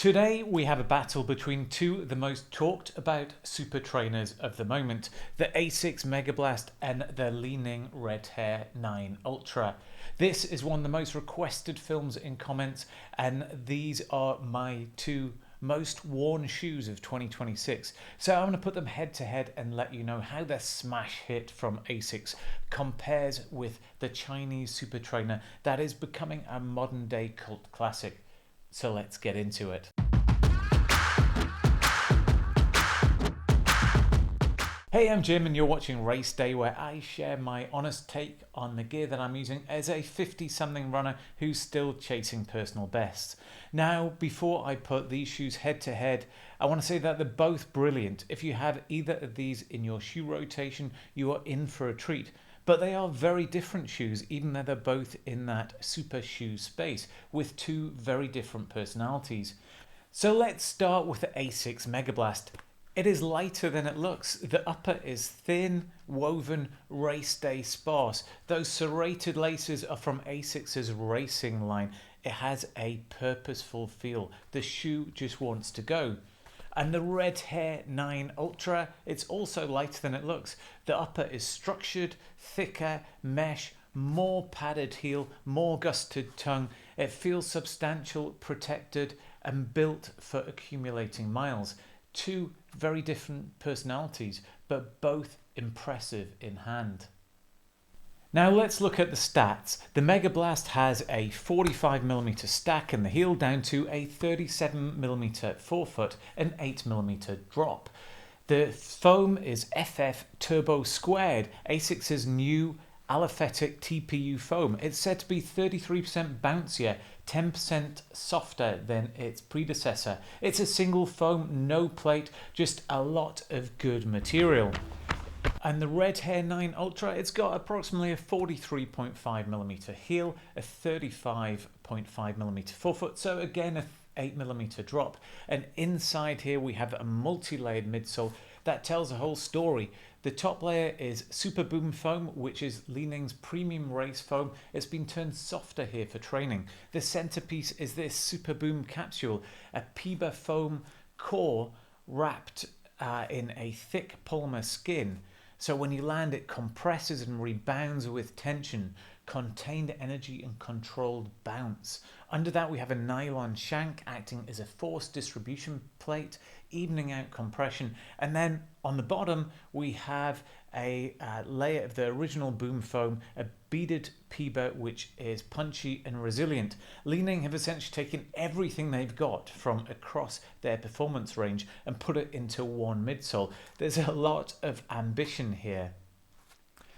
Today we have a battle between two of the most talked about super trainers of the moment, the ASICS Megablast and the Li-Ning Red Hare 9 Ultra. This is one of the most requested films in comments, and these are my two most worn shoes of 2026. So I'm going to put them head to head and let you know how their smash hit from ASICS compares with the Chinese super trainer that is becoming a modern day cult classic. So let's get into it. Hey, I'm Jim and you're watching Race Day, where I share my honest take on the gear that I'm using as a 50-something runner who's still chasing personal bests. Now, before I put these shoes head to head, I want to say that they're both brilliant. If you have either of these in your shoe rotation, you are in for a treat. But they are very different shoes, even though they're both in that super shoe space, with two very different personalities. So let's start with the ASICS Megablast. It is lighter than it looks. The upper is thin, woven, RaceDay sparse. Those serrated laces are from ASICS' racing line. It has a purposeful feel. The shoe just wants to go. And the Red Hare 9 Ultra, it's also lighter than it looks. The upper is structured, thicker, mesh, more padded heel, more gusted tongue. It feels substantial, protected, and built for accumulating miles. Two very different personalities, but both impressive in hand. Now let's look at the stats. The Megablast has a 45mm stack in the heel down to a 37mm forefoot and 8mm drop. The foam is FF Turbo Squared, ASICS' new aliphatic TPU foam. It's said to be 33% bouncier, 10% softer than its predecessor. It's a single foam, no plate, just a lot of good material. And the Red Hare 9 Ultra, it's got approximately a 43.5mm heel, a 35.5mm forefoot, so again a 8mm drop. And inside here we have a multi-layered midsole that tells a whole story. The top layer is Super Boom foam, which is Li-Ning's premium race foam. It's been turned softer here for training. The centerpiece is this Super Boom Capsule, a PIBA foam core wrapped in a thick polymer skin. So when you land, it compresses and rebounds with tension, contained energy and controlled bounce. Under that we have a nylon shank acting as a force distribution plate, evening out compression. And then on the bottom we have a layer of the original boom foam, a beaded PIBA which is punchy and resilient. Li-Ning have essentially taken everything they've got from across their performance range and put it into one midsole. There's a lot of ambition here.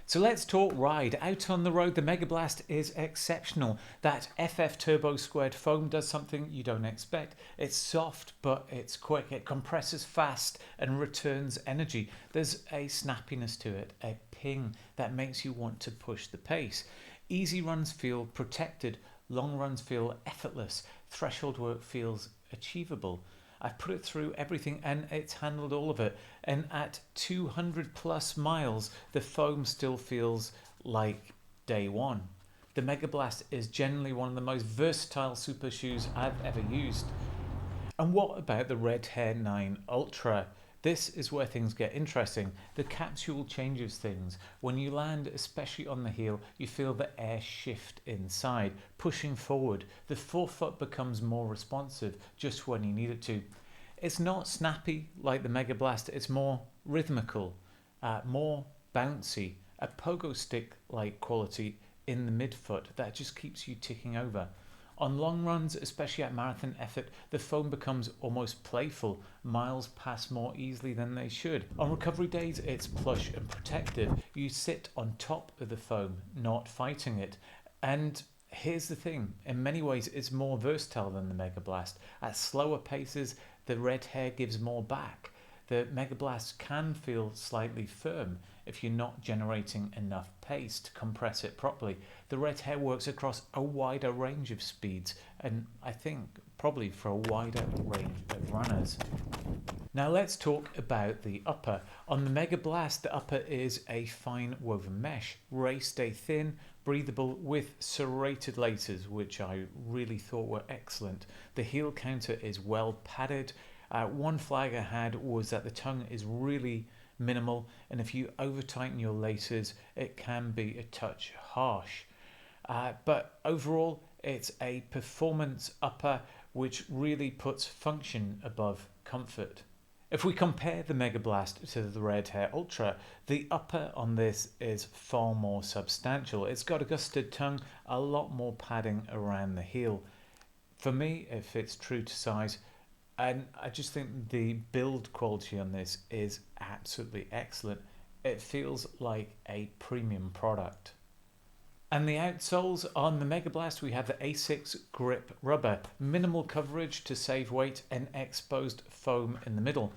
So let's talk ride. Out on the road, the Megablast is exceptional. That FF Turbo Squared foam does something you don't expect. It's soft, but it's quick. It compresses fast and returns energy. There's a snappiness to it, a ping that makes you want to push the pace. Easy runs feel protected. Long runs feel effortless. Threshold work feels achievable. I've put it through everything and it's handled all of it. And at 200 plus miles, the foam still feels like day one. The Megablast is generally one of the most versatile super shoes I've ever used. And what about the Red Hare 9 Ultra? This is where things get interesting. The capsule changes things. When you land, especially on the heel, you feel the air shift inside, pushing forward. The forefoot becomes more responsive just when you need it to. It's not snappy like the Megablast, it's more rhythmical, more bouncy, a pogo stick-like quality in the midfoot that just keeps you ticking over. On long runs, especially at marathon effort, the foam becomes almost playful. Miles pass more easily than they should. On recovery days, it's plush and protective. You sit on top of the foam, not fighting it. And here's the thing, in many ways, it's more versatile than the Megablast. At slower paces, the Red Hare gives more back. The Megablast can feel slightly firm if you're not generating enough pace to compress it properly. The Red Hare works across a wider range of speeds, and I think probably for a wider range of runners. Now let's talk about the upper. On the Megablast, the upper is a fine woven mesh, RaceDay thin, breathable with serrated laces, which I really thought were excellent. The heel counter is well padded. One flag I had was that the tongue is really minimal, and if you over tighten your laces it can be a touch harsh. But overall it's a performance upper which really puts function above comfort. If we compare the Megablast to the Red Hare Ultra, the upper on this is far more substantial. It's got a gusseted tongue, a lot more padding around the heel. For me, it fits true to size, and I just think the build quality on this is absolutely excellent. It feels like a premium product. And the outsoles on the Megablast, we have the ASICS grip rubber, minimal coverage to save weight and exposed foam in the middle.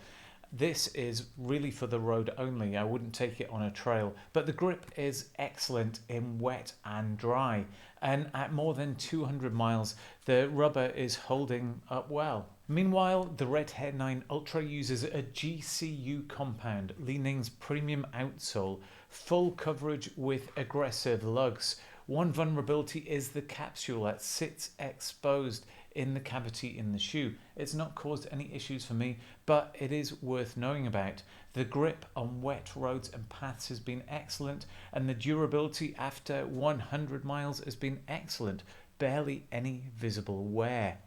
This is really for the road only. I wouldn't take it on a trail, but the grip is excellent in wet and dry. And at more than 200 miles, the rubber is holding up well. Meanwhile, the Red Hare 9 Ultra uses a GCU compound, Li-Ning's premium outsole, full coverage with aggressive lugs. One vulnerability is the capsule that sits exposed in the cavity in the shoe. It's not caused any issues for me, but it is worth knowing about. The grip on wet roads and paths has been excellent, and the durability after 100 miles has been excellent. Barely any visible wear.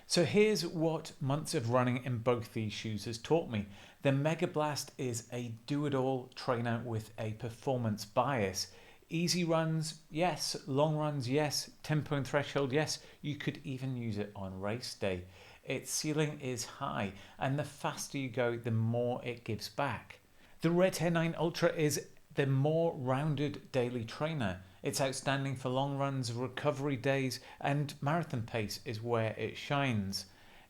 So here's what months of running in both these shoes has taught me. The Megablast is a do-it-all trainer with a performance bias. Easy runs, yes. Long runs, yes. Tempo and threshold, yes. You could even use it on race day. Its ceiling is high, and the faster you go, the more it gives back. The Red Hare 9 Ultra is the more rounded daily trainer. It's outstanding for long runs, recovery days, and marathon pace is where it shines.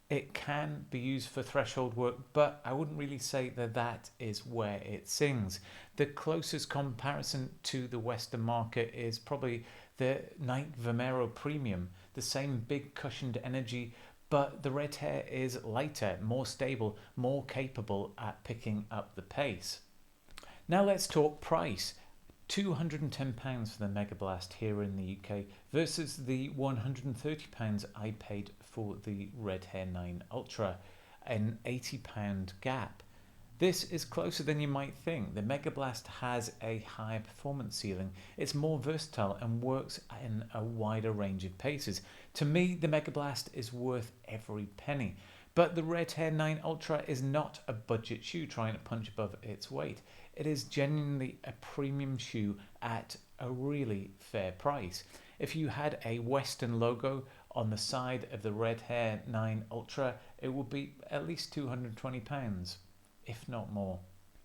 It can be used for threshold work, but I wouldn't really say that that is where it sings. The closest comparison to the Western market is probably the Nike Vomero Premium, the same big cushioned energy, but the Red Hare is lighter, more stable, more capable at picking up the pace. Now let's talk price. £210 for the Megablast here in the UK versus the £130 I paid for the Red Hare 9 Ultra, an £80 gap. This is closer than you might think. The Megablast has a higher performance ceiling. It's more versatile and works in a wider range of paces. To me, the Megablast is worth every penny. But the Red Hare 9 Ultra is not a budget shoe trying to punch above its weight. It is genuinely a premium shoe at a really fair price. If you had a Western logo on the side of the Red Hare 9 Ultra, it would be at least £220, if not more.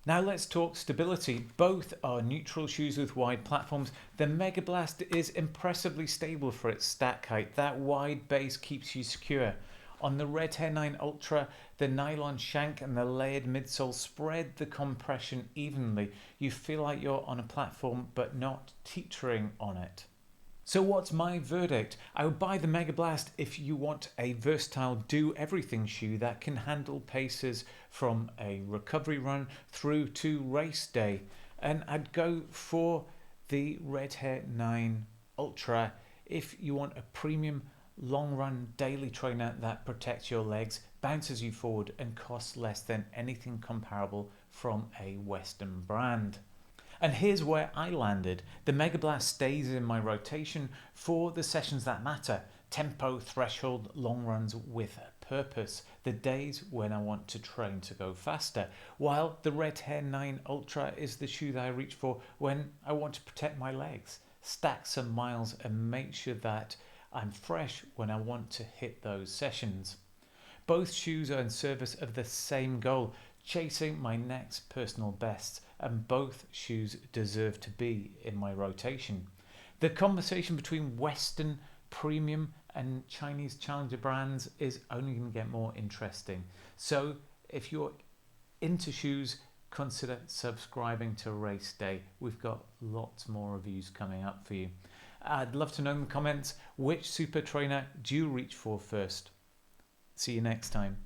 Now let's talk stability. Both are neutral shoes with wide platforms. The Megablast is impressively stable for its stack height. That wide base keeps you secure. On the Red Hare 9 Ultra, the nylon shank and the layered midsole spread the compression evenly. You feel like you're on a platform but not teetering on it. So what's my verdict? I would buy the Megablast if you want a versatile do-everything shoe that can handle paces from a recovery run through to race day. And I'd go for the Red Hare 9 Ultra if you want a premium long run daily trainer that protects your legs, bounces you forward and costs less than anything comparable from a Western brand. And here's where I landed. The Megablast stays in my rotation for the sessions that matter. Tempo, threshold, long runs with purpose. The days when I want to train to go faster. While the Red Hare 9 Ultra is the shoe that I reach for when I want to protect my legs, stack some miles and make sure that I'm fresh when I want to hit those sessions. Both shoes are in service of the same goal, chasing my next personal best, and both shoes deserve to be in my rotation. The conversation between Western premium and Chinese challenger brands is only going to get more interesting. So if you're into shoes, consider subscribing to RaceDay. We've got lots more reviews coming up for you. I'd love to know in the comments which super trainer do you reach for first. See you next time.